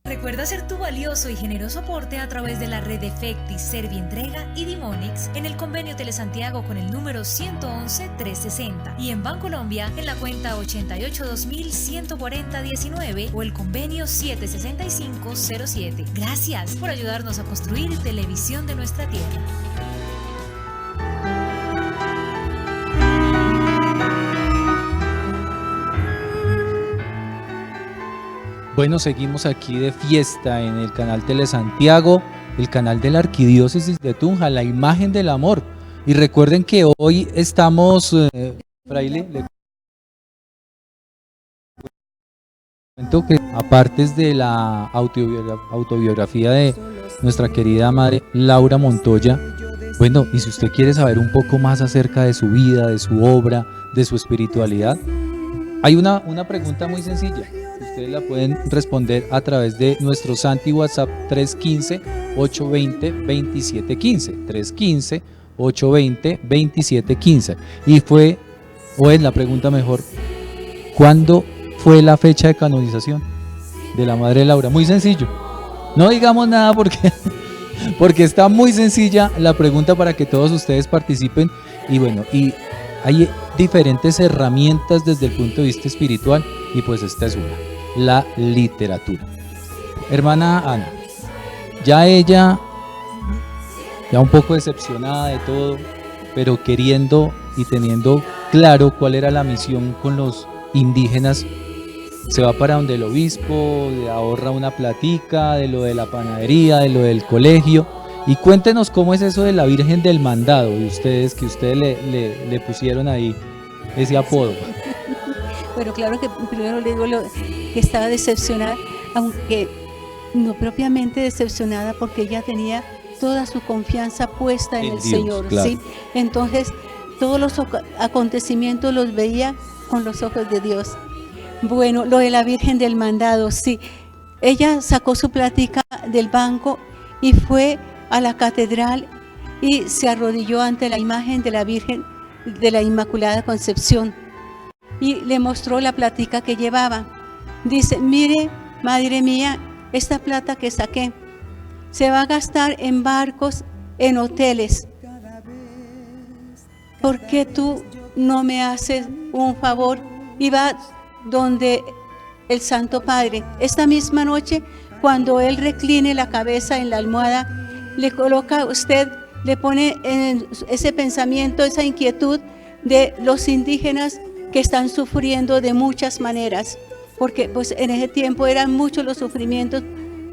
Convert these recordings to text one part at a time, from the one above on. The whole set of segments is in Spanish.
Recuerda hacer tu valioso y generoso aporte a través de la red de Efectis, Servientrega y Dimonix en el convenio Telesantiago con el número 111-360 y en Bancolombia en la cuenta 88-2140-19 o el convenio 76507. Gracias por ayudarnos a construir televisión de nuestra tierra. Bueno, seguimos aquí de fiesta en el canal Telesantiago, el canal de la Arquidiócesis de Tunja, la imagen del amor. Y recuerden que hoy estamos, fraile, le cuento que aparte de la autobiografía de nuestra querida madre Laura Montoya, bueno, y si usted quiere saber un poco más acerca de su vida, de su obra, de su espiritualidad, hay una pregunta muy sencilla. Ustedes la pueden responder a través de nuestro Santi WhatsApp 315-820-2715. 315-820-2715. Y fue, o es la pregunta mejor, ¿cuándo fue la fecha de canonización de la Madre Laura? Muy sencillo. No digamos nada porque está muy sencilla la pregunta para que todos ustedes participen. Y bueno, y hay diferentes herramientas desde el punto de vista espiritual y pues esta es una, la literatura. Hermana Ana, ya ella, ya un poco decepcionada de todo, pero queriendo y teniendo claro cuál era la misión con los indígenas, se va para donde el obispo, le ahorra una platica de lo de la panadería, de lo del colegio. Y cuéntenos cómo es eso de la Virgen del Mandado, de ustedes, que ustedes le pusieron ahí ese apodo. Bueno, claro que primero le digo que estaba decepcionada, aunque no propiamente decepcionada, porque ella tenía toda su confianza puesta en el Dios, Señor, claro. ¿sí? Entonces, todos los acontecimientos los veía con los ojos de Dios. Bueno, lo de la Virgen del Mandado, sí. Ella sacó su plática del banco y fue a la catedral y se arrodilló ante la imagen de la Virgen de la Inmaculada Concepción y le mostró la plática que llevaba. Dice, mire, madre mía, esta plata que saqué se va a gastar en barcos, en hoteles. ¿Por qué tú no me haces un favor y va donde el Santo Padre? Esta misma noche, cuando él recline la cabeza en la almohada, le coloca usted, le pone en ese pensamiento, esa inquietud de los indígenas que están sufriendo de muchas maneras, porque pues en ese tiempo eran muchos los sufrimientos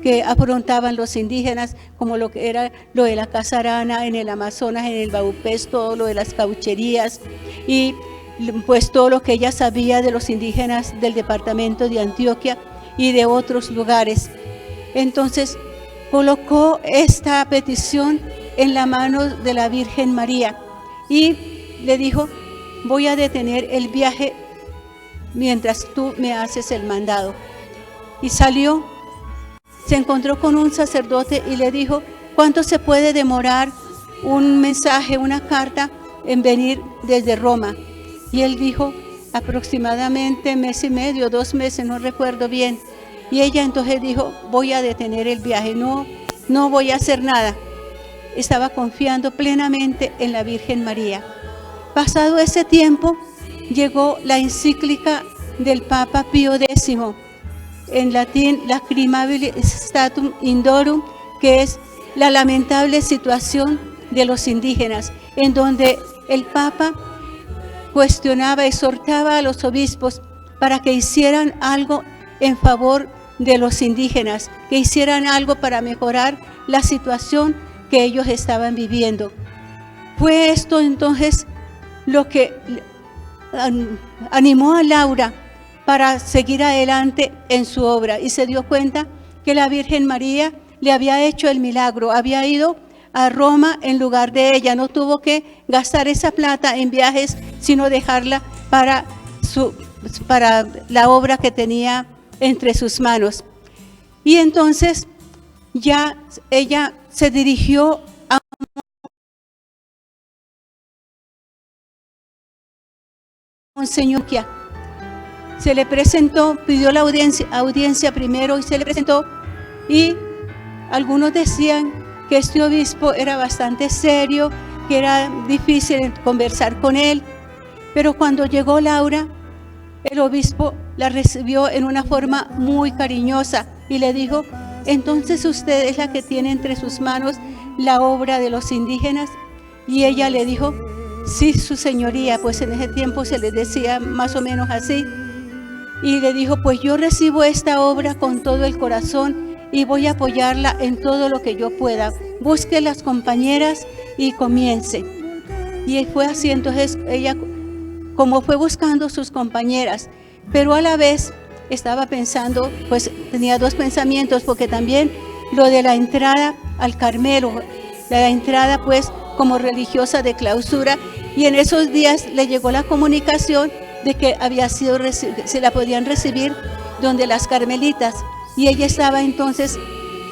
que afrontaban los indígenas, como lo que era lo de la casarana en el Amazonas, en el Baupés, todo lo de las caucherías y pues todo lo que ella sabía de los indígenas del departamento de Antioquia y de otros lugares. Entonces colocó esta petición en la mano de la Virgen María y le dijo, voy a detener el viaje mientras tú me haces el mandado. Y salió, se encontró con un sacerdote y le dijo, ¿cuánto se puede demorar un mensaje, una carta en venir desde Roma? Y él dijo, aproximadamente mes y medio, 2 meses, no recuerdo bien. Y ella entonces dijo, voy a detener el viaje, no voy a hacer nada. Estaba confiando plenamente en la Virgen María. Pasado ese tiempo, llegó la encíclica del Papa Pío X, en latín Lacrimabili Statum Indorum, que es la lamentable situación de los indígenas, en donde el Papa cuestionaba, exhortaba a los obispos para que hicieran algo en favor de los indígenas, que hicieran algo para mejorar la situación que ellos estaban viviendo. Fue esto entonces lo que animó a Laura para seguir adelante en su obra y se dio cuenta que la Virgen María le había hecho el milagro, había ido a Roma en lugar de ella, no tuvo que gastar esa plata en viajes, sino dejarla para la obra que tenía entre sus manos. Y entonces ya ella se dirigió a Monseñor. Se le presentó, pidió la audiencia primero y se le presentó y algunos decían que este obispo era bastante serio, que era difícil conversar con él, pero cuando llegó Laura, el obispo la recibió en una forma muy cariñosa y le dijo: entonces usted es la que tiene entre sus manos la obra de los indígenas. Y ella le dijo: sí, su señoría, pues en ese tiempo se les decía más o menos así. Y le dijo: pues yo recibo esta obra con todo el corazón y voy a apoyarla en todo lo que yo pueda. Busque las compañeras y comience. Y fue así. Entonces ella, como fue buscando sus compañeras, pero a la vez estaba pensando, pues tenía dos pensamientos, porque también lo de la entrada al Carmelo, la entrada pues como religiosa de clausura, y en esos días le llegó la comunicación de que se la podían recibir donde las carmelitas, y ella estaba entonces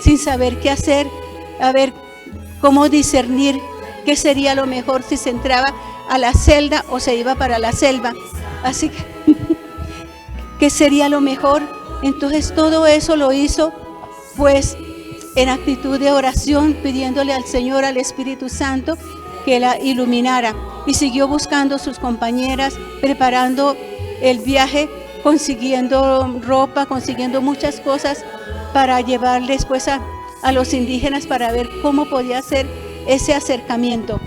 sin saber qué hacer, a ver cómo discernir qué sería lo mejor, si se entraba a la celda o se iba para la selva. Así que ¿qué sería lo mejor? Entonces todo eso lo hizo pues en actitud de oración, pidiéndole al Señor, al Espíritu Santo, que la iluminara, y siguió buscando sus compañeras, preparando el viaje, consiguiendo ropa, consiguiendo muchas cosas para llevarles pues a los indígenas, para ver cómo podía hacer ese acercamiento.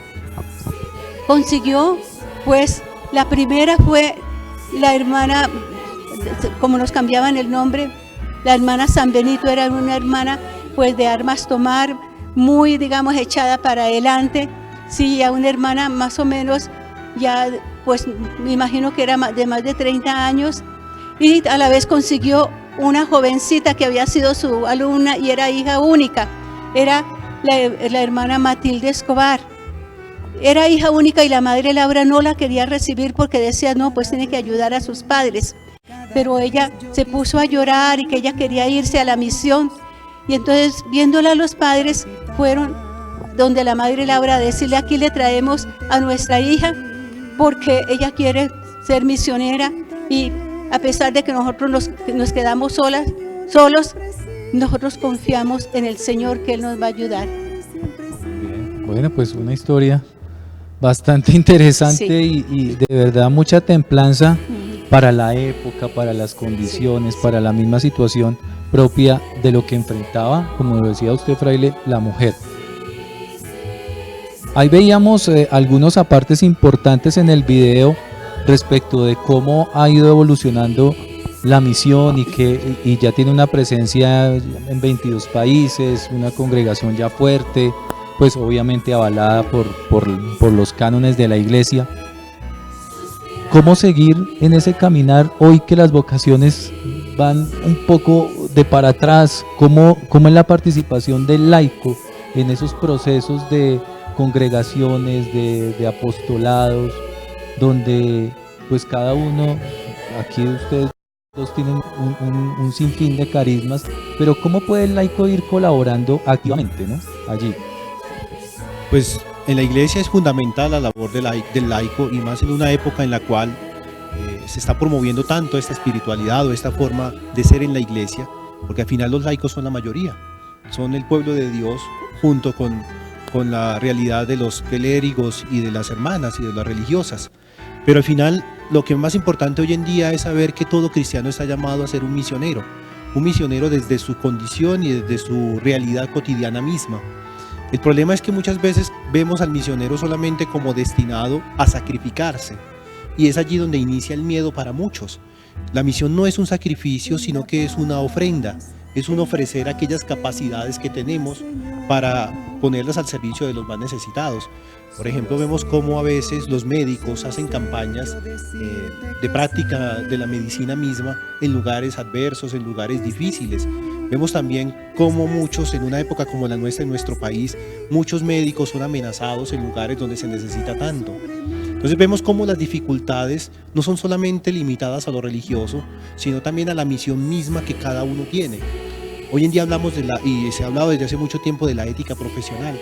Consiguió pues, la primera fue la hermana, como nos cambiaban el nombre, la hermana San Benito, era una hermana pues de armas tomar, muy digamos echada para adelante. Sí, a una hermana más o menos, ya pues me imagino que era de más de 30 años, y a la vez consiguió una jovencita que había sido su alumna y era hija única, era la hermana Matilde Escobar. Era hija única y la madre Laura no la quería recibir porque decía: no, pues tiene que ayudar a sus padres. Pero ella se puso a llorar y que ella quería irse a la misión. Y entonces, viéndola, los padres fueron donde la madre Laura a decirle: aquí le traemos a nuestra hija porque ella quiere ser misionera, y a pesar de que nosotros nos quedamos solos, nosotros confiamos en el Señor, que Él nos va a ayudar. Bien. Bueno, pues una historia bastante interesante, sí. y de verdad mucha templanza para la época, para las condiciones, sí. para la misma situación propia de lo que enfrentaba, como lo decía usted, fraile, la mujer. Ahí veíamos algunos apartes importantes en el video respecto de cómo ha ido evolucionando la misión, y ya tiene una presencia en 22 países, una congregación ya fuerte, pues obviamente avalada por los cánones de la iglesia. ¿Cómo seguir en ese caminar hoy que las vocaciones van un poco de para atrás? ¿Cómo es la participación del laico en esos procesos de congregaciones, de apostolados, donde pues cada uno, aquí ustedes dos tienen un sinfín de carismas, pero cómo puede el laico ir colaborando activamente, ¿no?, allí? Pues en la iglesia es fundamental la labor del laico, y más en una época en la cual se está promoviendo tanto esta espiritualidad o esta forma de ser en la iglesia, porque al final los laicos son la mayoría, son el pueblo de Dios junto con la realidad de los clérigos y de las hermanas y de las religiosas. Pero al final lo que es más importante hoy en día es saber que todo cristiano está llamado a ser un misionero desde su condición y desde su realidad cotidiana misma. El problema es que muchas veces vemos al misionero solamente como destinado a sacrificarse, y es allí donde inicia el miedo para muchos. La misión no es un sacrificio, sino que es una ofrenda, es un ofrecer aquellas capacidades que tenemos para ponerlas al servicio de los más necesitados. Por ejemplo, vemos cómo a veces los médicos hacen campañas de práctica de la medicina misma en lugares adversos, en lugares difíciles. Vemos también cómo muchos, en una época como la nuestra, en nuestro país, muchos médicos son amenazados en lugares donde se necesita tanto. Entonces vemos cómo las dificultades no son solamente limitadas a lo religioso, sino también a la misión misma que cada uno tiene. Hoy en día hablamos y se ha hablado desde hace mucho tiempo de la ética profesional.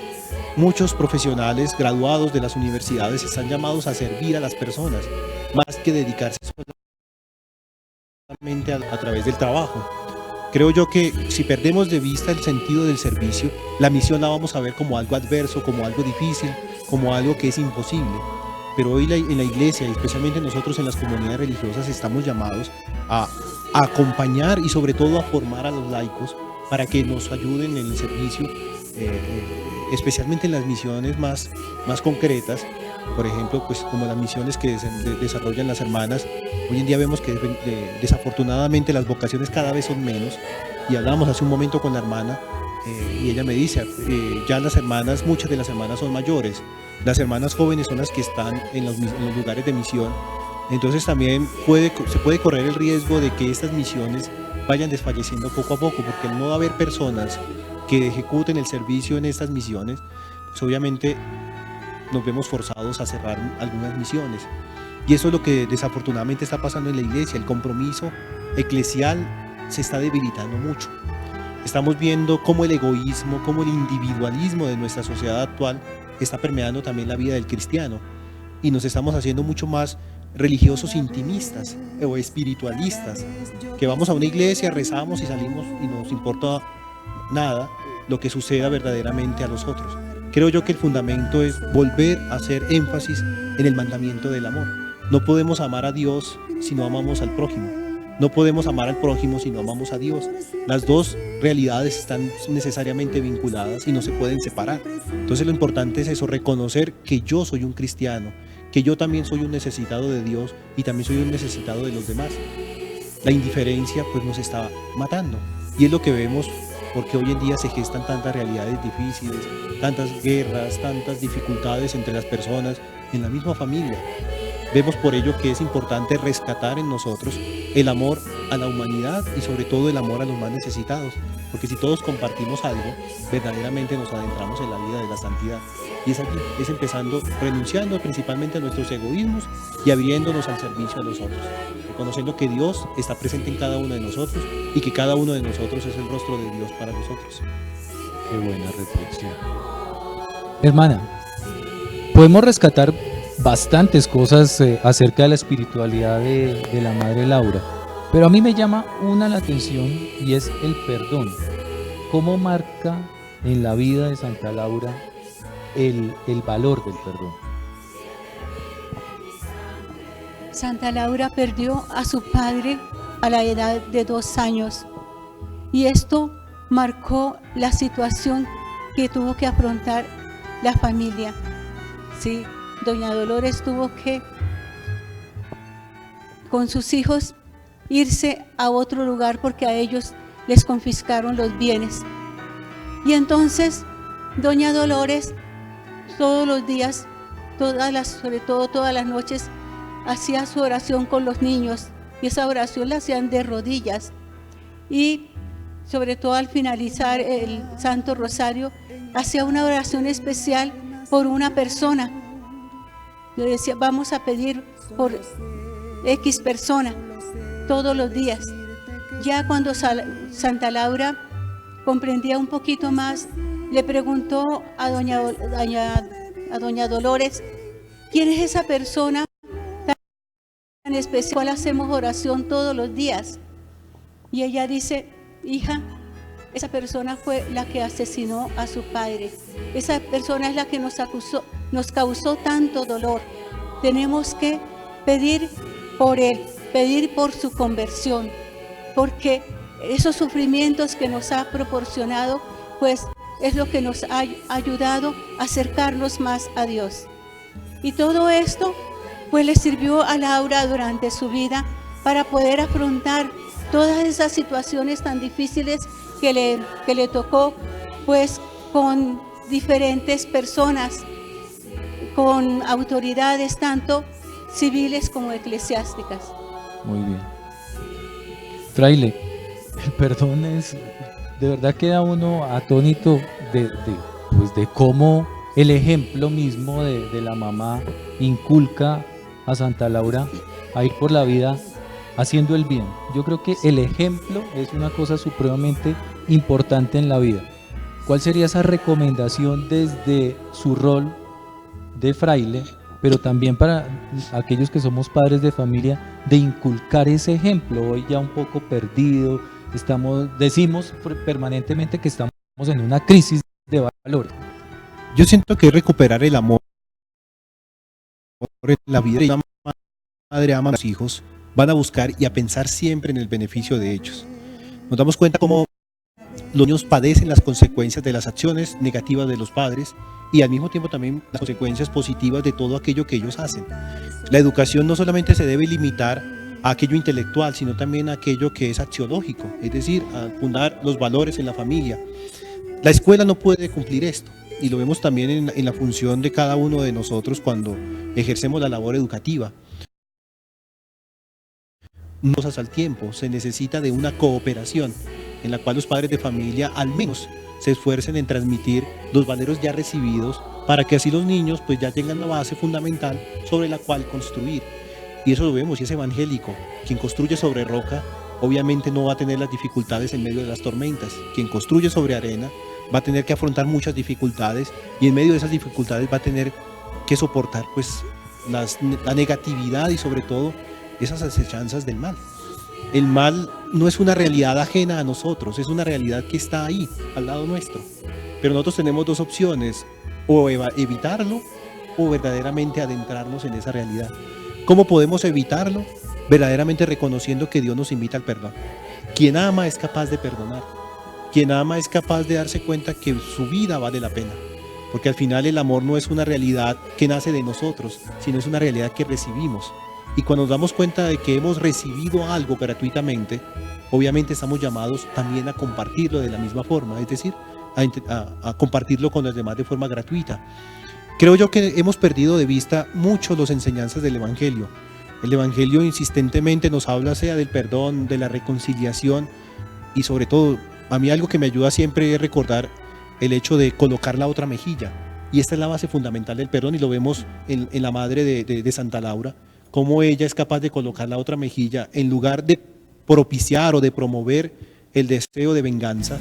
Muchos profesionales graduados de las universidades están llamados a servir a las personas, más que dedicarse solamente a través del trabajo. Creo yo que si perdemos de vista el sentido del servicio, la misión la vamos a ver como algo adverso, como algo difícil, como algo que es imposible. Pero hoy en la iglesia, y especialmente nosotros en las comunidades religiosas, estamos llamados a acompañar y sobre todo a formar a los laicos para que nos ayuden en el servicio, especialmente en las misiones más concretas. Por ejemplo, pues como las misiones que desarrollan las hermanas. Hoy en día vemos que desafortunadamente las vocaciones cada vez son menos, y hablábamos hace un momento con la hermana y ella me dice, ya las hermanas, muchas de las hermanas son mayores, las hermanas jóvenes son las que están en los lugares de misión, entonces también se puede correr el riesgo de que estas misiones vayan desfalleciendo poco a poco, porque al no haber personas que ejecuten el servicio en estas misiones, pues obviamente nos vemos forzados a cerrar algunas misiones. Y eso es lo que desafortunadamente está pasando en la iglesia. El compromiso eclesial se está debilitando mucho. Estamos viendo cómo el egoísmo, cómo el individualismo de nuestra sociedad actual está permeando también la vida del cristiano. Y nos estamos haciendo mucho más religiosos intimistas o espiritualistas, que vamos a una iglesia, rezamos y salimos y no nos importa nada lo que suceda verdaderamente a los otros. Creo yo que el fundamento es volver a hacer énfasis en el mandamiento del amor. No podemos amar a Dios si no amamos al prójimo. No podemos amar al prójimo si no amamos a Dios. Las dos realidades están necesariamente vinculadas y no se pueden separar. Entonces lo importante es eso, reconocer que yo soy un cristiano, que yo también soy un necesitado de Dios y también soy un necesitado de los demás. La indiferencia pues nos está matando, y es lo que vemos porque hoy en día se gestan tantas realidades difíciles, tantas guerras, tantas dificultades entre las personas en la misma familia. Vemos por ello que es importante rescatar en nosotros el amor a la humanidad y sobre todo el amor a los más necesitados, porque si todos compartimos algo, verdaderamente nos adentramos en la vida de la santidad. Y es aquí, es empezando, renunciando principalmente a nuestros egoísmos y abriéndonos al servicio a los otros, reconociendo que Dios está presente en cada uno de nosotros y que cada uno de nosotros es el rostro de Dios para nosotros. Qué buena reflexión. Hermana, podemos rescatar bastantes cosas acerca de la espiritualidad de la Madre Laura, pero a mí me llama una la atención y es el perdón. ¿Cómo marca en la vida de Santa Laura el valor del perdón? Santa Laura perdió a su padre a la edad de 2 años, y esto marcó la situación que tuvo que afrontar la familia. Sí, doña Dolores tuvo que, con sus hijos, irse a otro lugar porque a ellos les confiscaron los bienes. Y entonces, doña Dolores, todos los días, sobre todo todas las noches, hacía su oración con los niños, y esa oración la hacían de rodillas. Y sobre todo al finalizar el Santo Rosario, hacía una oración especial por una persona. Yo decía, vamos a pedir por X persona todos los días. Ya cuando Santa Laura comprendía un poquito más, le preguntó a doña Dolores, ¿quién es esa persona tan especial, cual hacemos oración todos los días? Y ella dice, hija, esa persona fue la que asesinó a su padre. Esa persona es la que nos causó tanto dolor. Tenemos que pedir por él, pedir por su conversión, porque esos sufrimientos que nos ha proporcionado, pues es lo que nos ha ayudado a acercarnos más a Dios. Y todo esto, pues le sirvió a Laura durante su vida para poder afrontar todas esas situaciones tan difíciles que le tocó, pues con diferentes personas, con autoridades tanto civiles como eclesiásticas. Muy bien. Fraile, el perdón es, de verdad queda uno atónito de cómo el ejemplo mismo de la mamá inculca a Santa Laura a ir por la vida haciendo el bien. Yo creo que el ejemplo es una cosa supremamente importante en la vida. ¿Cuál sería esa recomendación desde su rol de fraile, pero también para aquellos que somos padres de familia, de inculcar ese ejemplo, hoy ya un poco perdido, decimos permanentemente que estamos en una crisis de valores. Yo siento que recuperar el amor en la vida de una madre ama a los hijos, van a buscar y a pensar siempre en el beneficio de ellos. Nos damos cuenta cómo los niños padecen las consecuencias de las acciones negativas de los padres y al mismo tiempo también las consecuencias positivas de todo aquello que ellos hacen. La educación no solamente se debe limitar a aquello intelectual, sino también a aquello que es axiológico, es decir, a fundar los valores en la familia. La escuela no puede cumplir esto y lo vemos también en la función de cada uno de nosotros cuando ejercemos la labor educativa. No cosas al tiempo, se necesita de una cooperación en la cual los padres de familia al menos se esfuercen en transmitir los valores ya recibidos para que así los niños pues ya tengan la base fundamental sobre la cual construir. Y eso lo vemos, y es evangélico. Quien construye sobre roca obviamente no va a tener las dificultades en medio de las tormentas. Quien construye sobre arena va a tener que afrontar muchas dificultades y en medio de esas dificultades va a tener que soportar pues la negatividad y sobre todo esas acechanzas del mal. El mal no es una realidad ajena a nosotros, es una realidad que está ahí, al lado nuestro. Pero nosotros tenemos dos opciones, o evitarlo o verdaderamente adentrarnos en esa realidad. ¿Cómo podemos evitarlo? Verdaderamente reconociendo que Dios nos invita al perdón. Quien ama es capaz de perdonar. Quien ama es capaz de darse cuenta que su vida vale la pena. Porque al final el amor no es una realidad que nace de nosotros, sino es una realidad que recibimos. Y cuando nos damos cuenta de que hemos recibido algo gratuitamente, obviamente estamos llamados también a compartirlo de la misma forma, es decir, a compartirlo con los demás de forma gratuita. Creo yo que hemos perdido de vista mucho las enseñanzas del Evangelio. El Evangelio insistentemente nos habla sea del perdón, de la reconciliación y sobre todo, a mí algo que me ayuda siempre es recordar el hecho de colocar la otra mejilla. Y esta es la base fundamental del perdón y lo vemos en la madre de Santa Laura, cómo ella es capaz de colocar la otra mejilla en lugar de propiciar o de promover el deseo de venganza,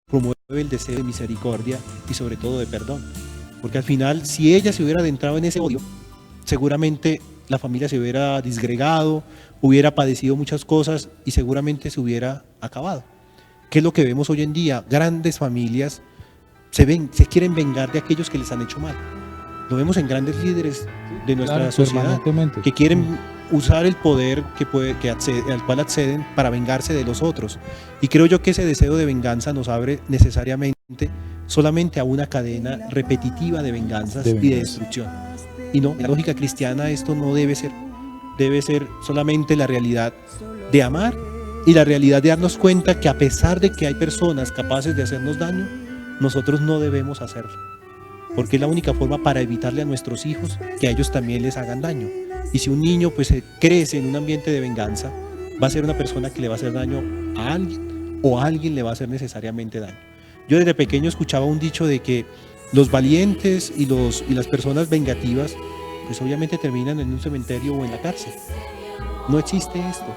promueve el deseo de misericordia y sobre todo de perdón. Porque al final, si ella se hubiera adentrado en ese odio, seguramente la familia se hubiera disgregado, hubiera padecido muchas cosas y seguramente se hubiera acabado. ¿Qué es lo que vemos hoy en día? Grandes familias se quieren vengar de aquellos que les han hecho mal. Lo vemos en grandes líderes de nuestra sociedad que quieren usar el poder al cual acceden para vengarse de los otros. Y creo yo que ese deseo de venganza nos abre necesariamente solamente a una cadena repetitiva de venganzas y de destrucción. Y no, en la lógica cristiana esto no debe ser. Debe ser solamente la realidad de amar y la realidad de darnos cuenta que a pesar de que hay personas capaces de hacernos daño, nosotros no debemos hacerlo. Porque es la única forma para evitarle a nuestros hijos que a ellos también les hagan daño. Y si un niño pues crece en un ambiente de venganza, va a ser una persona que le va a hacer daño a alguien o a alguien le va a hacer necesariamente daño. Yo desde pequeño escuchaba un dicho de que los valientes y las personas vengativas pues obviamente terminan en un cementerio o en la cárcel. No existe esto.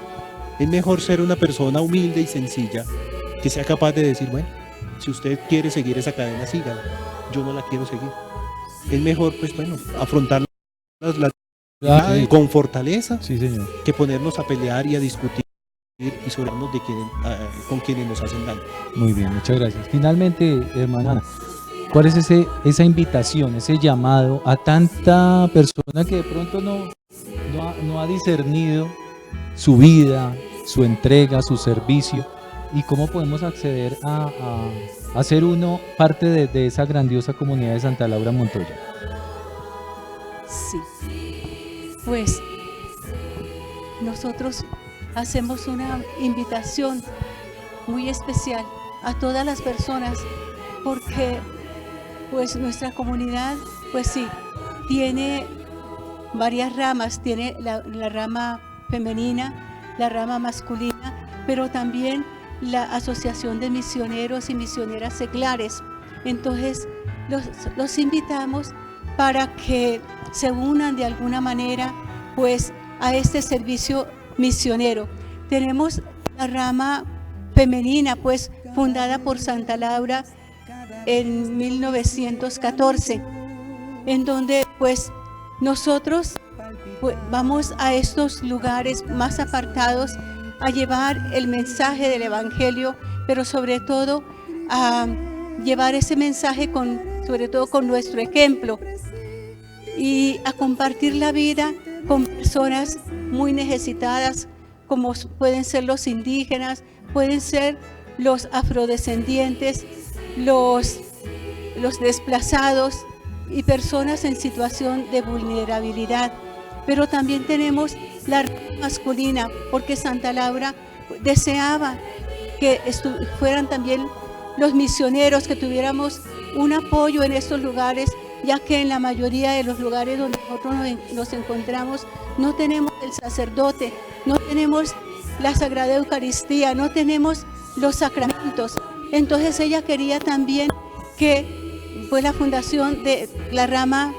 Es mejor ser una persona humilde y sencilla que sea capaz de decir, bueno, si usted quiere seguir esa cadena, sígala. Yo no la quiero seguir. Es mejor, pues bueno, afrontar con fortaleza, sí, señor, que ponernos a pelear y a discutir y sobre con quienes nos hacen daño. Muy bien, muchas gracias. Finalmente, hermana, ¿cuál es esa invitación, ese llamado a tanta persona que de pronto no ha discernido su vida, su entrega, su servicio? ¿Y cómo podemos acceder a ser uno parte de esa grandiosa comunidad de Santa Laura Montoya? Sí, pues nosotros hacemos una invitación muy especial a todas las personas porque pues nuestra comunidad pues sí, tiene varias ramas, tiene la rama femenina, la rama masculina, pero también la Asociación de Misioneros y Misioneras Seglares. Entonces los invitamos para que se unan de alguna manera pues a este servicio misionero. Tenemos la rama femenina pues fundada por Santa Laura en 1914, en donde pues nosotros pues, vamos a estos lugares más apartados a llevar el mensaje del Evangelio, pero sobre todo a llevar ese mensaje sobre todo con nuestro ejemplo y a compartir la vida con personas muy necesitadas, como pueden ser los indígenas, pueden ser los afrodescendientes, los desplazados y personas en situación de vulnerabilidad. Pero también tenemos la rama masculina, porque Santa Laura deseaba que fueran también los misioneros, que tuviéramos un apoyo en estos lugares, ya que en la mayoría de los lugares donde nosotros nos encontramos no tenemos el sacerdote, no tenemos la Sagrada Eucaristía, no tenemos los sacramentos. Entonces ella quería también que fue la fundación de la rama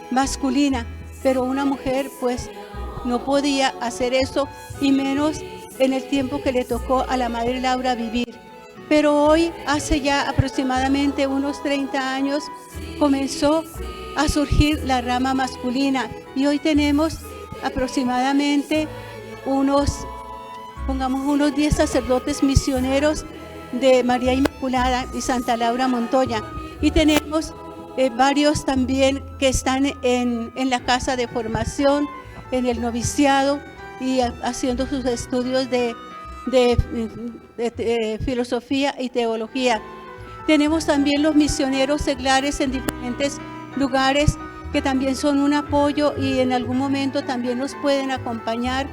masculina, pero una mujer pues no podía hacer eso, y menos en el tiempo que le tocó a la Madre Laura vivir. Pero hoy, hace ya aproximadamente unos 30 años, comenzó a surgir la rama masculina, y hoy tenemos aproximadamente unos 10 sacerdotes misioneros de María Inmaculada y Santa Laura Montoya, y tenemos varios también que están en la casa de formación, en el noviciado, y haciendo sus estudios de filosofía y teología. Tenemos también los misioneros seglares en diferentes lugares, que también son un apoyo y en algún momento también nos pueden acompañar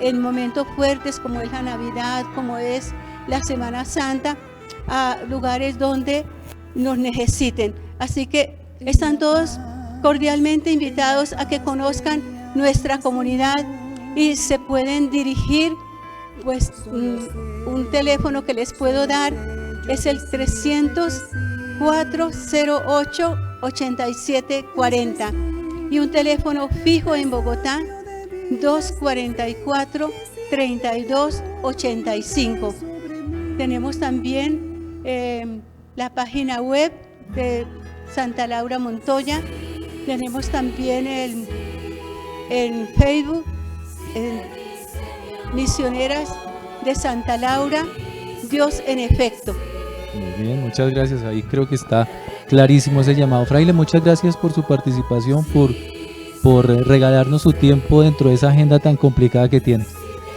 en momentos fuertes como es la Navidad, como es la Semana Santa, a lugares donde nos necesiten. Así que están todos cordialmente invitados a que conozcan nuestra comunidad, y se pueden dirigir, pues un teléfono que les puedo dar es el 300-408-8740, y un teléfono fijo en Bogotá 244-3285. Tenemos también la página web de Santa Laura Montoya. Tenemos también en Facebook Misioneras de Santa Laura, Dios en efecto. Muy bien, muchas gracias. Ahí creo que está clarísimo ese llamado. Fraile, muchas gracias por su participación, por regalarnos su tiempo dentro de esa agenda tan complicada que tiene.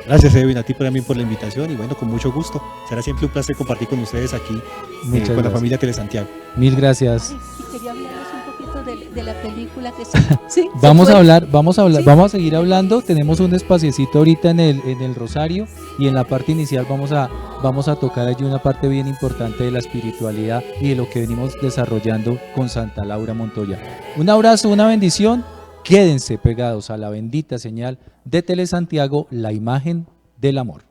Gracias, Edwin, a ti también por la invitación, y bueno, con mucho gusto. Será siempre un placer compartir con ustedes aquí con la familia Telesantiago. Mil gracias. Y quería hablarles un poquito de la película que ¿sí? Vamos a seguir hablando. Tenemos un espaciecito ahorita en el Rosario, y en la parte inicial vamos a tocar allí una parte bien importante de la espiritualidad y de lo que venimos desarrollando con Santa Laura Montoya. Un abrazo, una bendición. Quédense pegados a la bendita señal de Telesantiago, la imagen del amor.